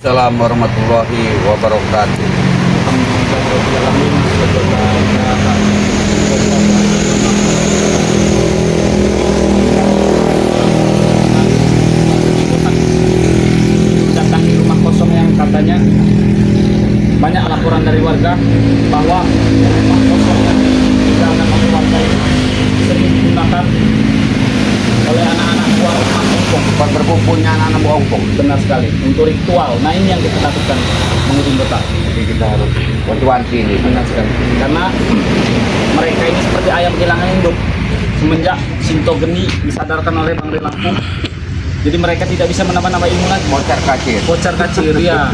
Assalamualaikum warahmatullahi wabarakatuh. Datangi rumah kosong yang katanya banyak laporan dari warga bahwa rumah kosong yang ditinggalkan oleh warga ini sering digunakan oleh anak-anak buah rumah ongkong. Tempat berkumpulnya anak-anak bongkong. Benar sekali, untuk ritual. Nah, ini yang kita takutkan, mengujung kota. Jadi kita harus wanti-wanti ini. Benar sekali. Karena mereka ini seperti ayam kehilangan induk. Semenjak Sinto Geni disadarkan oleh Bang Rey Lampung, jadi mereka tidak bisa menambah-nambah ilmu lagi. Bocor kacir. Bocor kacir, ya.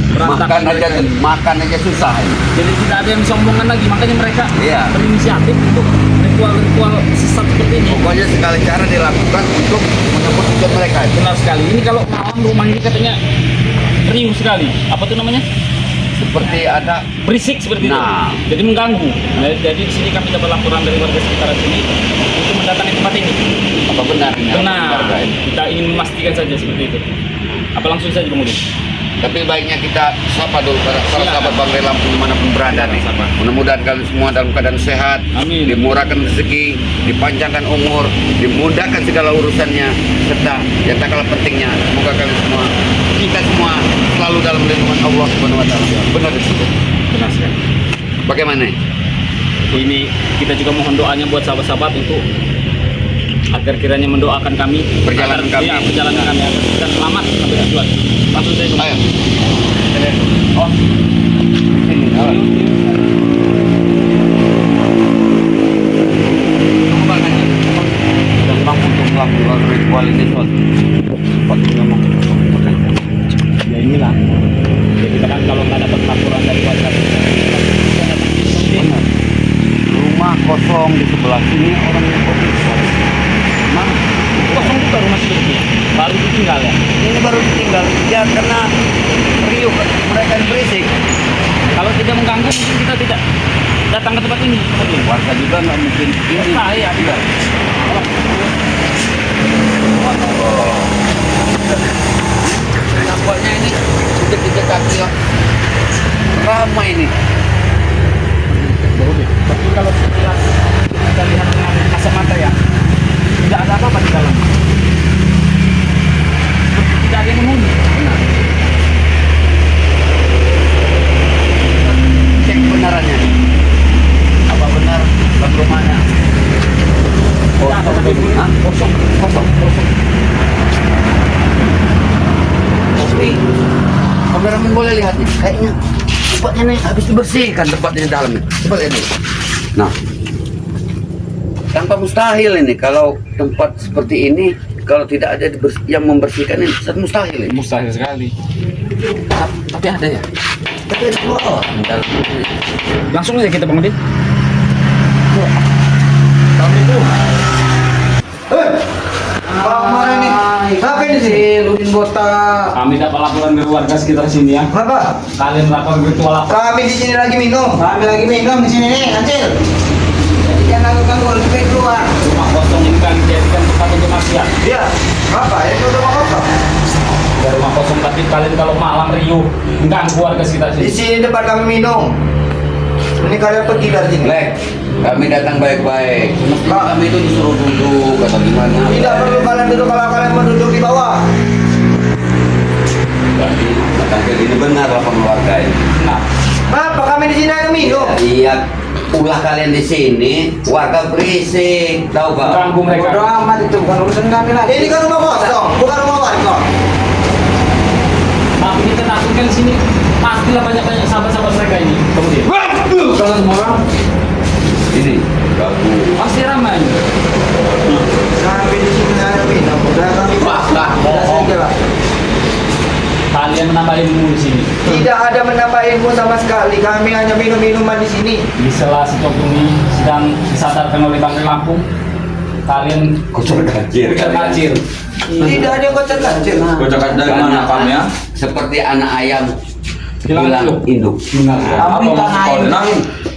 Berantakan mereka ini. Makan aja susah ini. Jadi tidak ada yang sombongan lagi, makanya mereka Iya. berinisiatif untuk ritual-ritual sesat seperti ini. Pokoknya segala cara dilakukan untuk menyebut tujuan mereka. Benar sekali. Ini kalau malam rumah ini katanya riuh sekali. Apa tuh namanya? Seperti ada Berisik seperti Nah. itu. Jadi mengganggu. Nah, jadi di sini kami dapat laporan dari warga sekitaran sini untuk mendatangi tempat ini. apa benar ini? Benar. Warga ini? Kita ingin memastikan saja seperti itu. Apa langsung saja Bang Udin? Tapi baiknya kita sapa dulu para sahabat Bang Rey Lampung dimanapun berada nih. Sapa. Mudah-mudahan kalian semua dalam keadaan sehat, Amin. dimurahkan rezeki, dipanjangkan umur, dimudahkan segala urusannya, serta yang tak kalah pentingnya, semoga kalian semua, kita semua selalu dalam lindungan Allah Subhanahu Wa Taala. Benar itu. Benar sekali. Bagaimana? Ini kita juga mohon doanya buat sahabat-sahabat untuk agar kiranya mendoakan kami Perjalanan kami. ya, perjalanan kami agar kita selamat sampai tujuan. Langsung saja. Ayo. Oh, Sini. Ayo. Dan mampu untuk melakukan ritual ini ya inilah. Ya, kita kan kalau nggak dapat laporan dari warga kita datang ke Benar. Rumah kosong di sebelah sini orangnya kosong. Mana? Kosong juga rumah seperti ini. Baru ditinggal ya. Ini baru ditinggal ya karena riuh mereka yang berisik. Kalau tidak mengganggu mungkin kita tidak datang ke tempat ini. Warga juga nggak mungkin ini. Saya tidak. Nampaknya ini sudah tiga kaki lah. Ramai ini. Tapi kalau sekilas kita lihat dengan kasat mata ya, tidak ada apa-apa di dalam. Seperti tidak ada yang menghuni. Benar. Cek kebenarannya. Apa benar bang rumahnya? Tidak ada tapi Hah? kosong. Tapi kameramen boleh lihat nih. Kayaknya tempatnya nih habis dibersihkan tempatnya di dalamnya. Coba lihat dulu. Nah, tanpa mustahil ini kalau tempat seperti ini kalau tidak ada yang membersihkan ini sangat mustahil ini. Mustahil sekali. Tapi ada ya. Tapi ada dua orang dalam ini. Langsung aja kita bangunin. Assalamualaikum. Bang Mara ini, ngapain di sini? Ludin botak. Kami dapat laporan dari warga sekitar sini ya. Kenapa? Kalian melakukan ritual apa? Kami di sini lagi minum. Kami lagi minum di sini nih, Acil. Jadi jangan ganggu, lebih baik keluar. Rumah kosong ini kan dijadikan tempat untuk maksiat. Iya. Apa? Itu udah mau apa? Ada rumah kosong tapi kalian kalau malam riuh mengganggu warga sekitar Di sini. sini depan kami minum. Ini kalian pergi dari sini. Lek, kami datang baik-baik. Semestinya kami itu disuruh duduk atau gimana? Tidak perlu kalian duduk kalau kalian mau duduk di bawah. Berarti datang ke ini benar lah keluarga ini. Nah, Apa? Kami di sini hanya minum. Iya, ulah kalian di sini, warga berisik, tahu gak? ganggu mereka. Bodoh amat itu bukan urusan kami lagi. Ini kan rumah kosong, bukan rumah warga. Tapi kita takutkan di sini pastilah banyak-banyak sahabat-sahabat mereka ini. Kemudian, kalau semua orang Ini ganggu. pasti ramai. Kami di sini hanya minum. Udah kami Lah, Udah saja lah. Kalian menambah ilmu di sini. Tidak ada menambah ilmu sama sekali. Kami hanya minum minuman di sini. Di sela Sinto Geni sedang disadarkan oleh Bang Rey Lampung. Kalian Kocor kacir kacir. Tidak ada yang kocak kacir. Kocor kacir dari mana kamu ya? Seperti anak ayam hilang induk. Benar. Kami tanah ayam.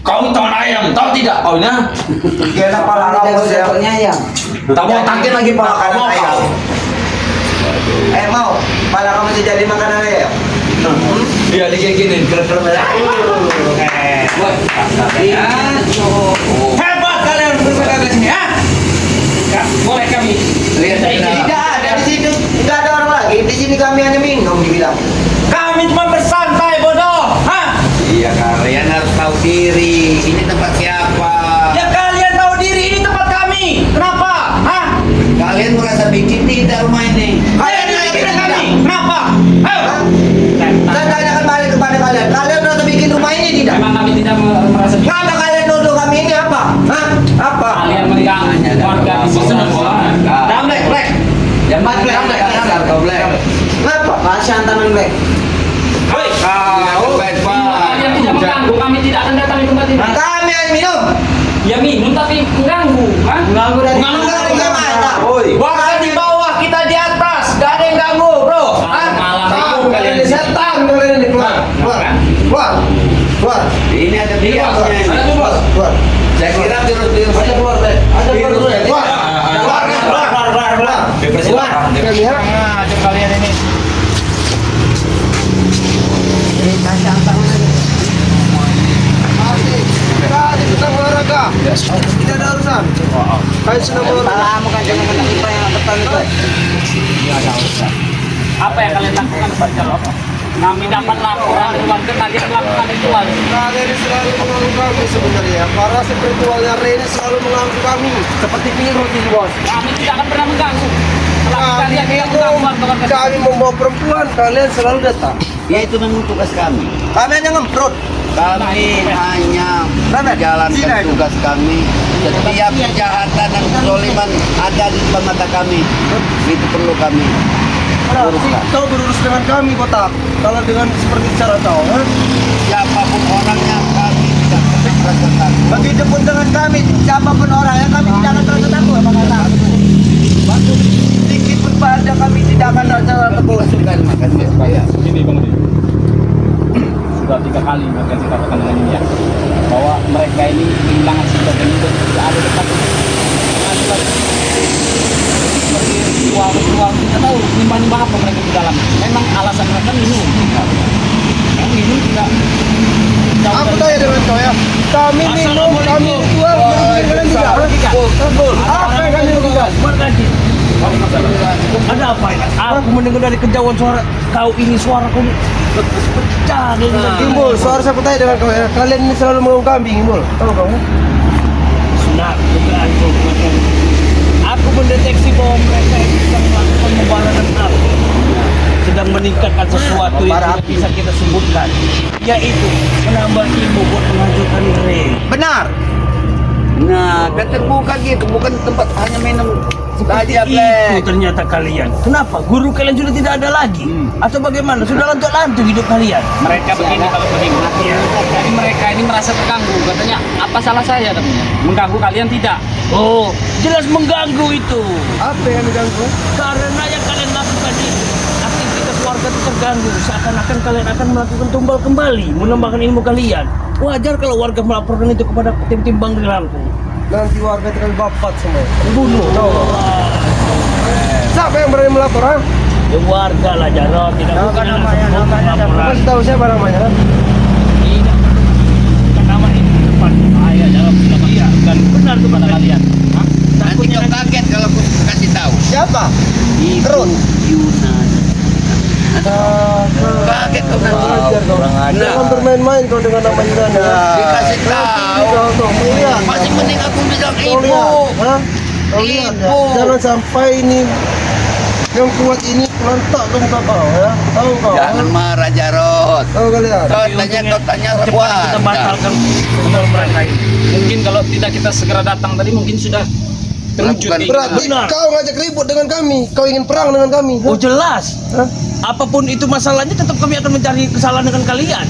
Kau tahu ayam, tahu tidak? Kau nya? Kena pala kamu ya. Tahu otaknya lagi pak. Makanan ayam. Mau pala kamu jadi makanan ayam. Iya digiginin kira-kira merah. Hebat kalian bersaudara di sini, ha? Boleh kami. Lihat Tidak ada di situ, tidak ada orang lagi. Di sini kami hanya minum dibilang. Kami cuma bersantai bodoh, ha? Iya, kalian harus tahu diri. Ini tempat siapa? Ya kalian tahu diri ini tempat kami. Kenapa? Ha? Kalian merasa bikin tidak rumah ini? Kalian bikin kami. Kenapa? Ayo. Saya tanyakan balik kepada kalian. Kalian merasa bikin rumah ini tidak? Memang kami tidak merasa Kenapa kalian nuduh kami ini apa? Hah? Apa? kalian mengganggu warga di sini. Nah, Black. Yang mana Black. dasar kau Black? Kenapa? Kasih antanan Black. Hei, Kau Black kalian tidak mengganggu, kami tidak akan datang di tempat ini. Kami hanya minum. Ya minum tapi mengganggu, ha? Mengganggu dari mana? Warga di bawah, kita di atas. Gak ada yang ganggu, bro. Hah? Malam Tahu itu kalian kalian ini setan, kalian ini keluar. Keluar. Ini ada biasnya. Ada tuh, bos. Keluar. Saya kira virus-virus Ada keluar, Black. Ada keluar, virus Black. Keluar. Keluar. Keluar. Aja kalian ini. Sedang olahraga. Tidak ada urusan. Kalian sedang olahraga. Apa yang kalian lakukan Pak Jalop? Kami dapat laporan dari warga kalian melakukan ritual. Kalian ini selalu mengganggu kami sebenarnya. Para spiritualnya Rene selalu mengganggu kami. Seperti virus ini, bos. Kami tidak akan pernah mengganggu. Selama kalian tidak mengganggu warga-warga. Kami membawa perempuan, kalian selalu datang. Ya itu memang tugas kami. Kami hanya ngemprot. Kami hanya menjalankan tugas kami. Setiap kejahatan dan kezaliman ada di depan mata kami. Itu perlu kami uruskan. Kau berurus dengan kami, kotak. Kalau dengan seperti cara kau, ha? Siapapun orangnya kami tidak pernah merasa takut. Begitupun dengan kami, siapapun orangnya kami tidak akan merasa takut. Waktu sedikit pun pada kami tidak akan merasa takut. Masukkan makan supaya. Ini Bang Udi. Sudah 3 kali mereka katakan dengan ini ya, bahwa mereka ini kehilangan sifat dan itu tidak ada dekat. Ruang kita tahu nimbang-nimbang apa mereka di dalam. Memang alasan mereka minum. Yang minum tidak. Aku tanya dengan kau ya. Kami minum, kami jual, kalian tidak. Apa yang kami lakukan? Ada apa ini? Aku mendengar dari kejauhan suara kau ini, suara kau ini pecah dari Gimbul, suara saya tanya dengan kau ya. Kalian ini selalu mengganggu kami, Gimbul. Tahu kau? Sudah, dugaan itu. Aku mendeteksi bahwa mereka ini sedang melakukan pembarangan api, sedang meningkatkan sesuatu yang tidak bisa kita sebutkan, yaitu menambah ilmu buat menghancurkan Ray. Benar. Nah, kan terbuka gitu, bukan tempat hanya minum saja, Itu Black. ternyata kalian. Kenapa? Guru kalian sudah tidak ada lagi? Atau bagaimana? Sudah lanjut-lanjut hidup kalian? Mereka begini kalau begini. Jadi mereka ini merasa terganggu. Katanya, apa salah saya katanya? Mengganggu kalian tidak? Oh, jelas mengganggu itu. Apa yang diganggu? Karena yang kalian lakukan itu, aktivitas warga itu terganggu. Seakan-akan kalian akan melakukan tumbal kembali, menambahkan ilmu kalian. Wajar kalau warga melaporkan itu kepada tim-tim Bang Lampung. Nanti warga tinggal bapat semua. Bunuh. Siapa yang berani melapor? Ha? Ya warga lah Jarot, tidak bukan laporan. Kasih tahu siapa namanya? Ha? Tidak. Bukan nama ini di depan. Bahaya Jarot, tidak masukkan. Benar itu kata kalian. Hah? Nanti Takutnya kau kaget kalau aku kasih tahu. Siapa? Ibu Terus. Yunan. Kaget kau nanti. Jangan bermain-main kau dengan nama Yunana. Dikasih tahu. Masih mending aku bilang Kau ibu. lihat, ha? Kau lihat ya? Ibu. Jangan sampai ini yang kuat ini lantak ke muka kau ya. Tahu kau? Jangan Ha? marah Jarot. Tahu kalian? Kau tanya cepat kuat. kita batalkan tumbal mereka ini. Mungkin kalau tidak kita segera datang tadi mungkin sudah terwujud. Lakukan. Berarti Benar. kau ngajak ribut dengan kami. Kau ingin perang dengan kami. Oh jelas. Hah? Apapun itu masalahnya, tetap kami akan mencari kesalahan dengan kalian.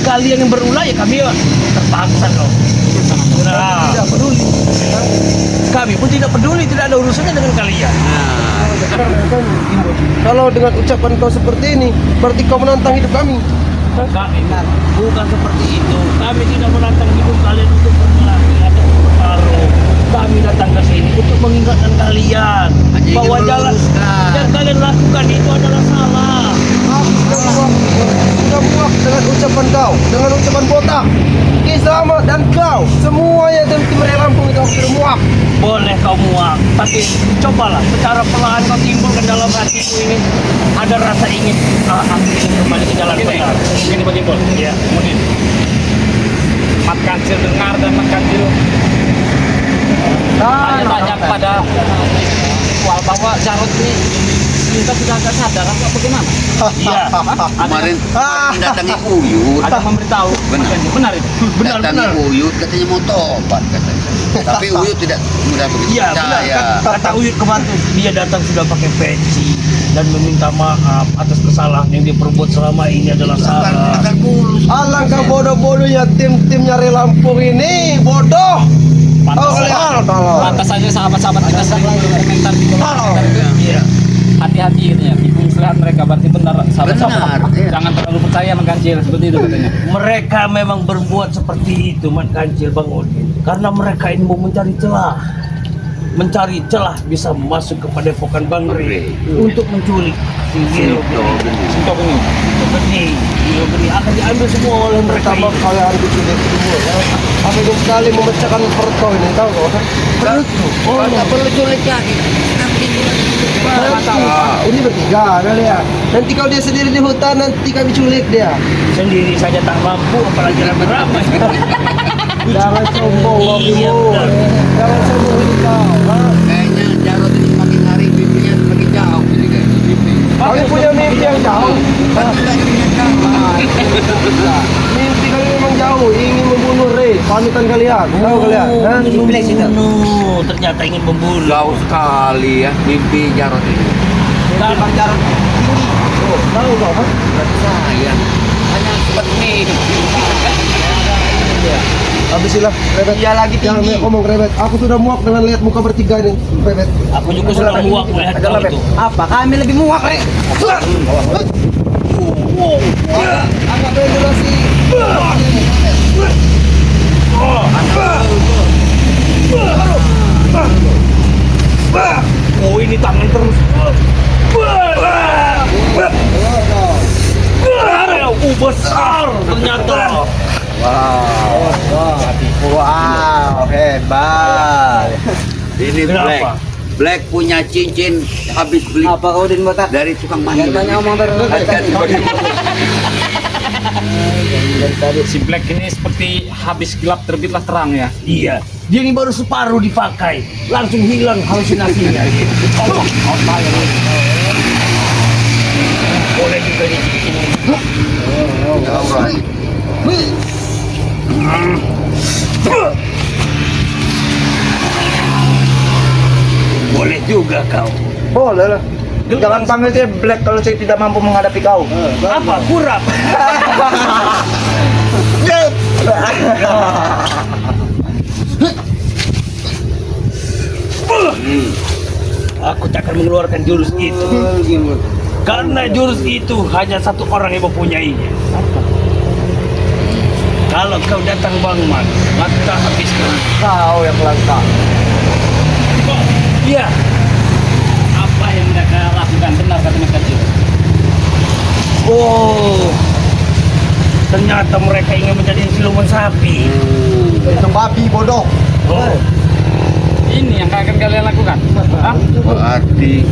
Kalian yang berulah ya kami terpaksa kau. Nah, Tidak peduli. Ha? kami pun tidak peduli, tidak ada urusannya dengan kalian. Ngajak perang dengan kami. Kalau dengan ucapan kau seperti ini, berarti kau menantang hidup kami. Kami bukan seperti itu. Kami tidak menantang hidup kalian untuk berkelahi atau bertarung. Kami datang ke sini untuk mengingatkan kalian Hanya ingin bahwa jalan meluruskan. yang kalian lakukan itu adalah salah. Habis kau kau dengan ucapan botak. Kisama dan kau semuanya tim Raya Lampung itu aku sudah muak. Boleh kau muak, tapi cobalah secara perlahan kau timbulkan dalam hatiku ini ada rasa ingin aku ingin kembali ke jalan benar. Gini Pak Timbul. Ya. Kemudian Mat Kancil dengar dan Mat Kancil tanya pada soal bahwa Jarod ini kita sudah agak sadar apa bagaimana? Iya. Kemarin datangi Uyut. Ada memberitahu. Benar. Benar itu. Datangi Uyut katanya mau tobat katanya. Tapi Uyut tidak mudah begitu Iya, benar. percaya. Kata Uyut kemarin dia datang sudah pakai peci dan meminta maaf atas kesalahan yang dia perbuat selama ini adalah salah. Akan mulus. Alangkah bodoh-bodohnya tim-timnya Raya Lampung ini bodoh. Oh kalian tolong. Pantas saja sahabat-sahabat kita sering berkomentar di kolom komentar itu. Iya. Hati-hati katanya. Di muslihat mereka berarti benar sahabat-sahabat. Benar, iya. Jangan terlalu percaya sama Kancil seperti itu katanya. Mereka memang berbuat seperti itu, Mat Kancil, Bang Udin. Karena mereka ini mau mencari celah bisa masuk ke padepokan Bang Rey untuk menculik si Giro Sinto ini. Giro Geni akan diambil semua oleh mereka Sama ini. kalian diculik semua. Apa itu sekali memecahkan perut kau ini tahu kau? Perut tuh. Oh, Tak perlu culik lagi. Ini bertiga kalian. Nanti kalau dia sendiri di hutan nanti kami culik dia. sendiri saja tak mampu apalagi ramai-ramai. Jangan sombong kau Iya, Bimo. benar. Jangan sombong ini kau. ha? Kayaknya Jarod ini makin hari mimpinya semakin jauh ini kayaknya mimpi. Kami punya mimpi yang jauh. Mimpi kami memang jauh, ingin membunuh Rey, panutan kalian. Tahu kalian? ha? Ingin membunuh, ternyata ingin membunuh. Jauh sekali ya mimpi Jarod ini. Dan Tahu kau? ha? Berarti saya hanya sempat mimpi. Habisilah, Rebet. Dia lagi Jangan tinggi. banyak ngomong, Rebet. Aku sudah muak dengan lihat muka bertiga ini, Rebet. aku juga sudah muak melihat kau itu. Apa? Kami lebih muak, Rey. Agak regulasi. Oh ini tangan terus. Besar ternyata. Wow, hebat. Ini Kenapa? Black. Black punya cincin habis beli Apa kau din botak? dari tukang mandi. ngomong Si Black ini seperti habis gelap terbitlah terang ya. Iya, dia ini baru separuh dipakai, langsung hilang halusinasinya. Boleh juga dicincin. Alright. Boleh juga kau. Boleh lah. Jangan panggil dia Black kalau saya tidak mampu menghadapi kau. Apa kurap? Aku tak akan mengeluarkan jurus itu. Karena jurus itu hanya satu orang yang mempunyainya. Kalau kau datang Bang Man, maka habiskan. Kau yang langka. Iya, Apa yang mereka lakukan benar kata Mas Kancil? oh, ternyata mereka ingin menjadi siluman sapi. Itu babi bodoh. Oh, Ini yang akan kalian lakukan? Hah? Berarti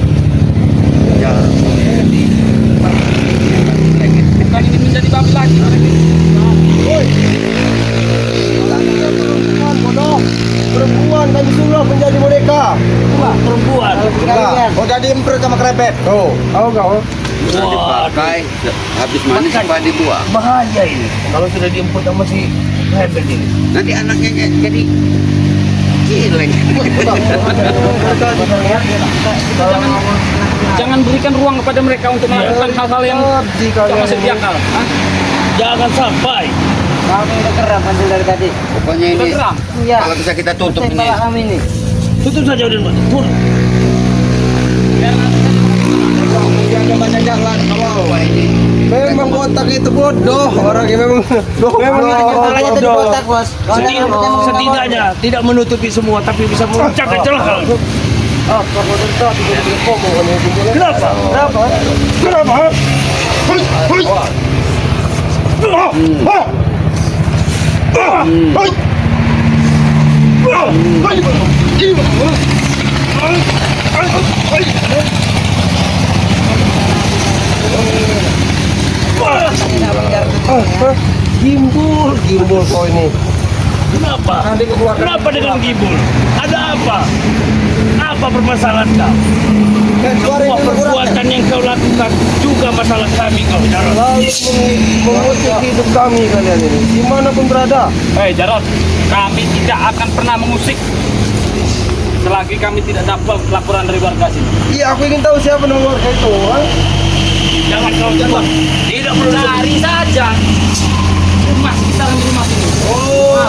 Jarod ini Bukan ingin menjadi babi lagi mereka ini. Perempuan bodoh. Perempuan kami suruh menjadi boneka. perempuan. Kau jadi emperor sama kerepet. Tuh, tahu kau? sudah dipakai habis mandi sampai dibuang. Bahaya ini. Kalau sudah diemput sama si Rebel ini. Nanti anaknya jadi cileng. Jangan berikan ruang kepada mereka untuk melakukan hal-hal yang tidak masuk di akal. Hah? Jangan sampai. Kami udah keram kan dari tadi. Pokoknya ini Udah geram? Iya. kalau bisa kita tutup ini. kami ini. Tutup saja Udin Bang. Turun. Memang botak itu bodoh. Orangnya memang bodoh. Bos. Setidaknya tidak menutupi semua tapi bisa memecahkan celah. Kenapa? Kenapa? Kenapa? Gimbul kau ini. Kenapa? Kenapa dengan Gibul? Ada apa? Apa permasalahan kau? Semua perbuatan yang kau lakukan juga masalah kami kau, Jarod. Lalu mengutuk hidup kami kalian ini. Dimanapun berada. Hei Jarod, kami tidak akan pernah mengusik selagi kami tidak dapat laporan dari warga sini. Iya, aku ingin tahu siapa nama warga itu. Ha? Jangan kau jawab. Tidak perlu Cari saja. Rumah kita dalam rumah ini. Oh,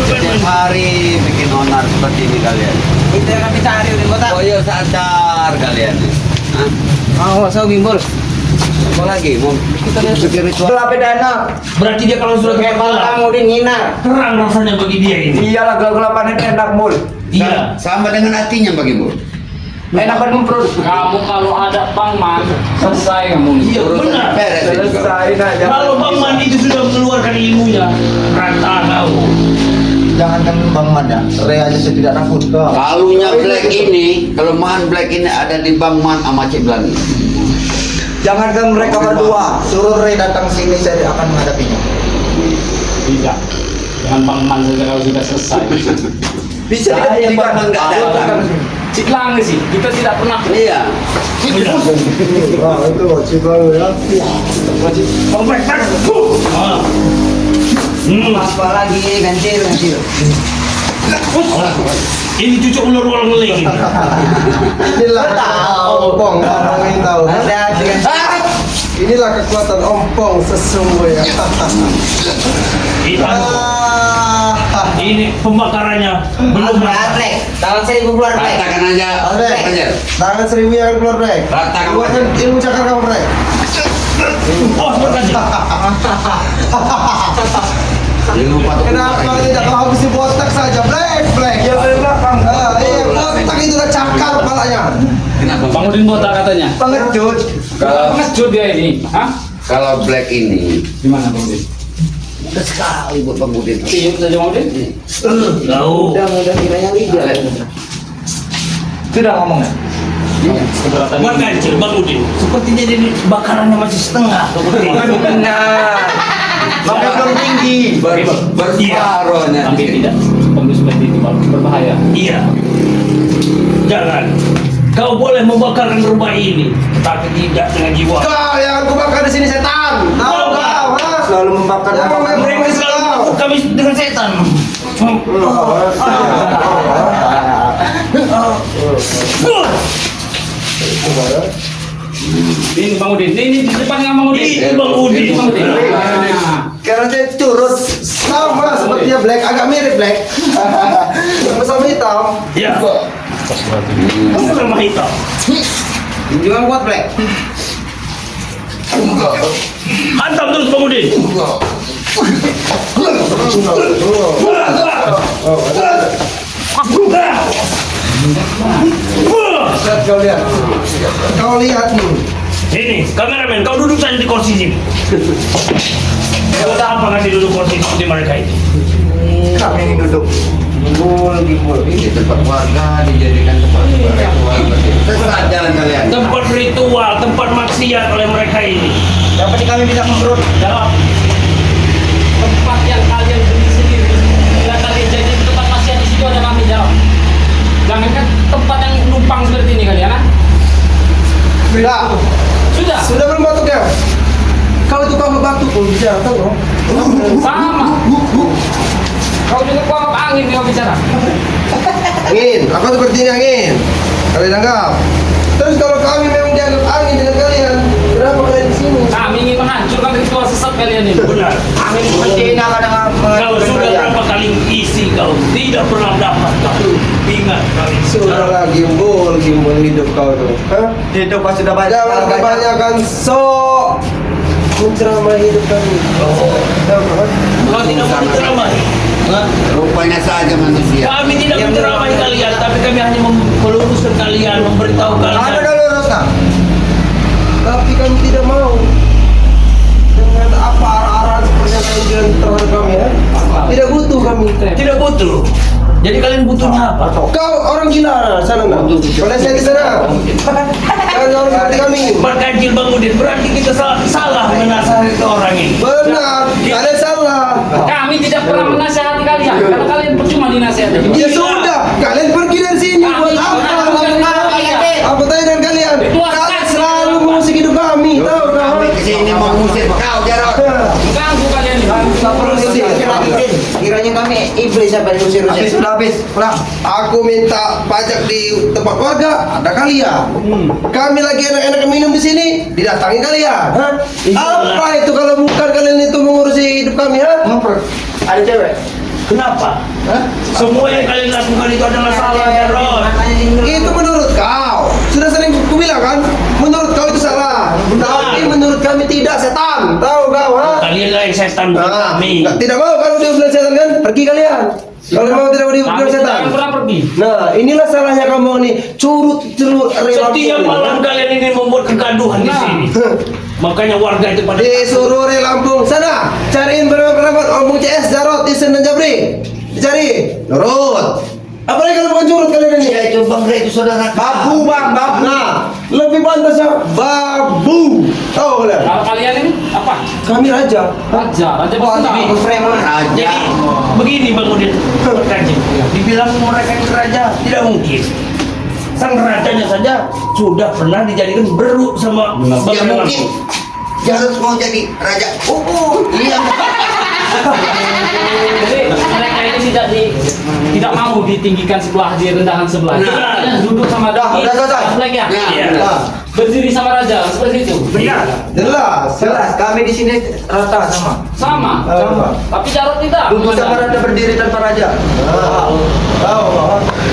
Setiap hari bikin onar seperti ini kalian. itu yang kami cari di kota. Oh iya sadar kalian. Hah? Oh, saya gimbul. Apa lagi? Mau kita lihat bikin ritual. Gelap dana. Berarti dia kalau sudah Kayak kepala kamu di nginar. terang rasanya bagi dia ini. Iyalah gelap-gelapan itu enak mul. Iya. Sama dengan hatinya bagimu. Enak kan memperut. Kamu kalau ada pangman, selesai kamu. Iya benar. Beres ini juga. Selesain aja. Kalau Bang Man itu sudah mengeluarkan ilmunya, rata kau. Jangankan Bang Man ya, Ray aja saya tidak takut kau. Kalunya Black ini, kelemahan Black ini ada di Bang Man sama Cik Blani. Jangankan mereka berdua, suruh Ray datang sini saya akan menghadapinya. Tidak. Dengan Bang Man saja kalau sudah selesai. Bisa Saya dikatakan Bang Man nggak datang. Ciklang sih, kita tidak pernah. Iya. Wah, itu Cibang ya. Kompleks kan? Ah. Apa lagi ganjil. Ini cucu ular-ular lagi. Inilah ompong, orang ini tahu. Inilah kekuatan ompong sesungguhnya. Ini pembakarannya belum Tangan 1000 keluar Ray. Ratakan aja. Aja. Tangan 1000 yang keluar Ray. Ratakan Keluarkan aja. ilmu cakar kamu Ray. Oh, sebentar saja. Ilmu patok. Kenapa tidak kau habisi botak saja Black? Ya dari belakang. Iya, botak itu udah cakar kepalanya. Kenapa? Bang Udin botak katanya. Pengecut. Kalau Pengecut dia ini. Hah? kalau Black ini Gimana Bang Udin? mudah sekali buat Bang Udin. Tiup saja Bang Udin. Kau. Mudah kiranya lidah. Sudah ngomongnya. Keberatan Buat ini. kancil Bang Udin. Sepertinya jadi bakarannya masih setengah. Benar. Makanya belum tinggi. Berparohnya. Tapi tidak. Tembus seperti itu Bang. Berbahaya. Iya. Jangan. Kau boleh membakarkan rumah ini, tapi tidak dengan jiwa. Kau yang aku bakar di sini setan. Tahu kau? Ha? Selalu membakar. Mereka selalu mengaku kami dengan setan. Ini Bang Udin. Ini di depannya Bang Udin. Ini Bang Udin. Ini Bang Udin. Nah. Karena dia curut sama sepertinya Black, agak mirip Black. Sama hitam. Ya. Kamu sama hitam. Juga kuat Black. Hantam terus Bang Udin. Kau lihat. Kau lihat nih. Ini kameramen, kau duduk saja di kursi sini. Kau tahu apa ngasih duduk kursi seperti mereka itu? Kami ini duduk. Gimbul. Ini tempat warga dijadikan tempat ritual. Terserah jalan kalian. Tempat ritual, tempat maksiat oleh mereka ini. Dapat kami bisa memperut. Jawab. Tempat yang kalian beli sendiri. Bila kalian jadi tempat maksiat di situ ada kami jawab. Jangankan tempat yang numpang seperti ini kalian, ah. Sudah. Sudah. Sudah belum batuk ya? Kau itu kau batuk pun bisa tahu. Sama. Kau juga kuap angin kalau bicara. Angin, aku seperti ini angin. Kalian anggap. Terus kalau kami memang dianggap angin dengan kalian, kenapa kalian di sini? Kami ingin menghancurkan ritual sesat kalian ini. Benar. Angin seperti ini akan Kau sudah berapa kali isi kau tidak pernah dapat kau. Ingat kali. Sudahlah gimbul hidup kau tuh. Hah? Hidup pasti sudah banyak. Jangan kebanyakan sok menceramai hidup kami. Kau tidak mau diceramai. Rupanya saja saja manusia. Kami tidak menceramai kalian, tapi kami hanya meluruskan kalian, memberitahu Kami kalian. udah lurus nah. Tapi kami tidak mau dengan apa arah-arahan seperti yang kalian bilang terhadap kami ya. Tidak butuh kami. Tidak butuh. Jadi kalian butuhnya apa? Kau orang gila nah, sana nah. Boleh saya di sana. Kalian orang seperti kami. Berkancil Bang Udin, berarti kita salah menasihati ke orang ini. Benar, kalian salah. Kami tidak pernah menasihati kalian karena kalian percuma dinasihati. Ya sudah, kalian pergi dari sini buat apa? Apa tanya dengan kalian? Kalian selalu mengusik hidup kami, tahu Kami kau? kesini mau ngusir kau Jarot. Ganggu kalian ini. Tak perlu diusir. Kiranya kami iblis apa diusir-usir. Habis sudah habis. Pulang. Aku minta pajak di tempat warga, ada kalian. Kami lagi enak-enak minum di sini, didatangi kalian. Hah? Apa itu kalau bukan kalian itu mengurusi hidup kami, ha? Ada cewek. Kenapa? Semua yang kalian lakukan itu adalah salah, Jarot. Itu menurut kau. Sudah sering ku bilang kan, menurut kau itu salah. Tapi menurut kami tidak, setan. Tahu kau, ha? Kalian lah yang setan bukan Nah, kami. tidak mau kalau dia bilang setan kan? Pergi kalian. Kalau mau tidak mau Kami dibilang tidak setan. akan pernah pergi. Nah, inilah salahnya kamu nih. Curut rela. Setiap malam kalian ini membuat kegaduhan di sini. Makanya warga itu pada Disuruh di Lampung sana cariin berapa Ompong CS Jarot Isen dan Jabri dicari nurut apalagi kalau bukan curut kalian ini Ya itu Bang Rey itu saudara babu bang babu nah lebih pantasnya babu tahu kalian Kalau kalian ini apa? kami raja Raja bersenang. Raja. Jadi begini Bang Udin, berkancil. Dibilang mereka itu raja, tidak mungkin. Sang rajanya saja sudah pernah dijadikan beruk sama Ya Bang mungkin Jarot mau jadi raja. Iya. Jadi mereka ini tidak mau ditinggikan sebelah, direndahkan sebelah. Nah. Kalian duduk sama udah selesai. lagi ya. Iya. nah, Berdiri sama raja seperti itu. Benar. jelas Jelas, kami di sini rata sama. Sama. Sama. Tapi Jarot tidak. duduk sama raja berdiri tanpa raja tahu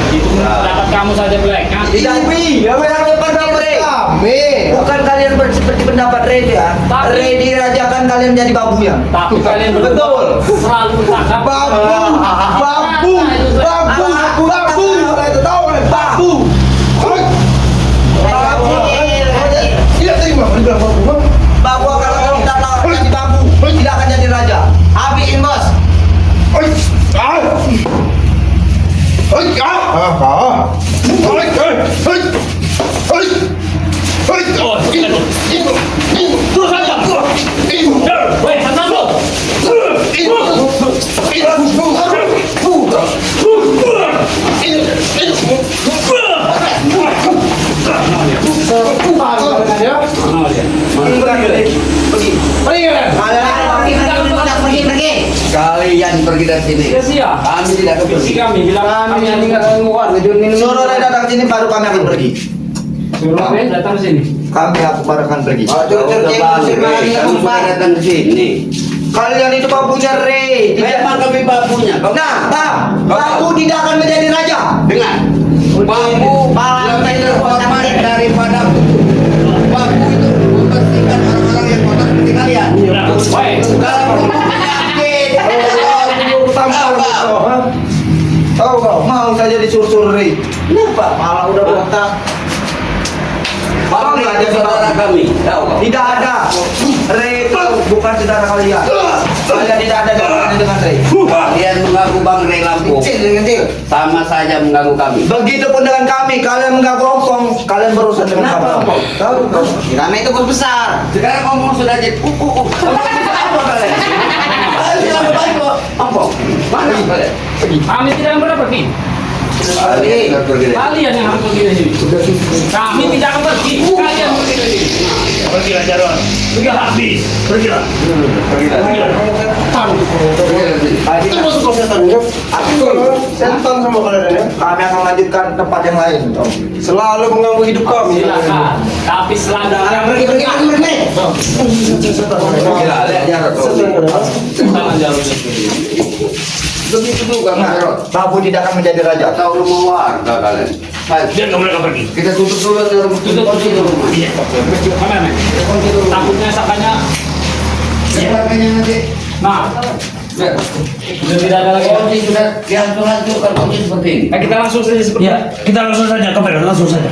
Itu pendapat kamu saja Black. Nah, Ibi, yang pendapat kami. Bukan kalian seperti pendapat Redi ya. Tapi- Redi raja kan kalian jadi babunya. Tapi kalian Betul. selalu bercakap. Babu, babu, babu, babu. Itu tahu kan? Babu. Babu. Tidak terima, dibilang babu. Babu kalau kamu tak tahu jadi babu, tidak akan jadi raja. Habisin bos. Oi, ah. Oi, ah. Oi, oi. Oi. Oi. Oh, terus aja. Weh, santai lu. Pergi. Kalian pergi dari sini. Sia-sia. Kami tidak akan Misi pergi. kami bilang kami yang tinggal. Suruh Redi datang sini baru kami akan pergi. Suruh Redi datang sini. Kami baru akan pergi. Kamu sudah datang ke sini. Kalian itu babunya Redi. Memang kami babunya. Nah, babu tidak akan menjadi raja. Dengar. Babu lebih terhormat daripada babu itu membersihkan orang-orang yang kotor seperti kalian. Woi, Kalau penyakit, Tahu kau, mau saja disuruh-suruh Rey. Kenapa? Malah udah botak. Bang Rey ada saudara kami. Tahu kau? Tidak ada. Rey itu bukan saudara kalian. Kalian tidak ada hubungannya dengan Rey. Kalian mengganggu Bang Rey Lampung. Kecil. Sama saja mengganggu kami. Begitupun dengan kami. Kalian mengganggu Ompong. Kalian berurusan dengan kami. Tahu kau. Kirana itu bos besar. Sekarang ngomong sudah jadi. Apa kalian? Kalian apa? Ampong. Mana kalian? kami tidak akan pernah pergi. Kalian tidak pergi. Kalian yang harus pergi dari sini. Kami tidak akan pergi. Kalian pergi dari sini. Pergilah Jarot. Pergilah habis. Pergilah. Pergilah. Itu masuk ke setan ya? Setan sama kalian ya? Kami akan lanjutkan tempat yang lain. Selalu mengganggu hidup kami. Silakan. Tapi selama Pergi. Gila, lihat Jarot. tangan Jarot. Begitu juga Jarot. Babu tidak akan menjadi raja. Tahu rumah warga kalian. Biar mereka pergi. Kita tutup dulu rumah. Tutup rumah. Iya. Mana nih? Takutnya sakanya. Makanya nanti Nah, Sudah tidak ada lagi. Kunci sudah dihancur-hancurkan kunci seperti ini. Kita langsung saja seperti Ya, kita langsung saja, kabar langsung saja.